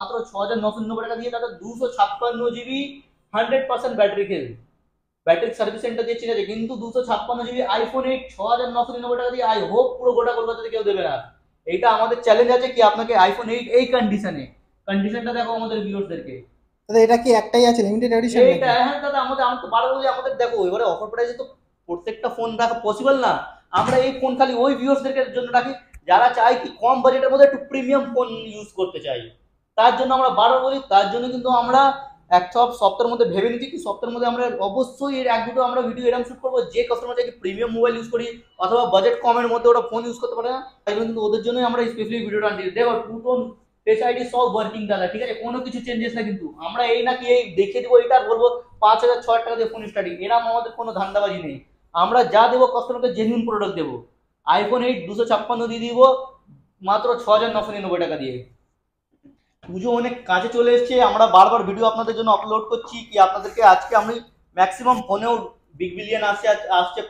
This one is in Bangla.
মাত্র 6,999 টাকা দিয়ে তাদের 256 জিবি 100% ব্যাটারি খেল ব্যাটারি সার্ভিস সেন্টার দিয়ে চিনে, কিন্তু 256 জিবি আইফোন 8 6,999 টাকা দিয়ে আই হোপ পুরো গোটা কলকাতাতে কেউ দেবে না। এইটা আমাদের চ্যালেঞ্জ আছে কি আপনাকে আইফোন 8 এই কন্ডিশনটা দেখো আমাদের ভিউয়ারদেরকে। দাদা এটা কি একটাই আছে, লিমিটেড এডিশন এইটা নাকি? হ্যাঁ দাদা, আমি তো বারবার বলি আমাদের দেখো এবারে অফার প্রাইসে তো প্রত্যেকটা ফোন রাখা পসিবল না। আমরা এই ফোন খালি ওই ভিউয়ার্সদের জন্য রাখি যারা চাই কি কম বাজেটের মধ্যে একটু প্রিমিয়াম ফোন ইউজ করতে চাই। তার জন্য আমরা বারবার বলি, তার জন্য কিন্তু আমরা এক সপ্তাহের মধ্যে ভেবে নিচ্ছি কি সপ্তাহের মধ্যে আমরা অবশ্যই এর এক দুটো আমরা ভিডিও এরকম শুট করবো যে কাস্টমার চাই প্রিমিয়াম মোবাইল ইউজ করি অথবা বাজেট কমের মধ্যে ওরা ফোন ইউজ করতে পারে না, তাই জন্য কিন্তু ওদের জন্যই আমরা স্পেশালি ভিডিওটা আনছি। দেখো টু টোন ফেস আইডি সব ওয়ার্কিং দাদা, ঠিক আছে, কোনো কিছু চেঞ্জেস না, কিন্তু আমরা এই নাকি এই দেখিয়ে দেবো এটা আর বলবো 5,000 6,000 টাকা দিয়ে ফোন স্টার্টিং, এরকম আমাদের কোনো ধান্দাবাজি নেই। আমরা যা দেবো কাস্টমারকে জেনুইন প্রোডাক্ট দেবো। আইফোন 8 256 দিয়ে দিব মাত্র 6,999 টাকা দিয়ে। পুজো অনেক কাছে চলে এসছে, আমরা বারবার ভিডিও আপনাদের জন্য আপলোড করছি কি আপনাদেরকে আজকে আমি ম্যাক্সিমাম ফোনেও বিগ বিলিয়ন আসছে আসছে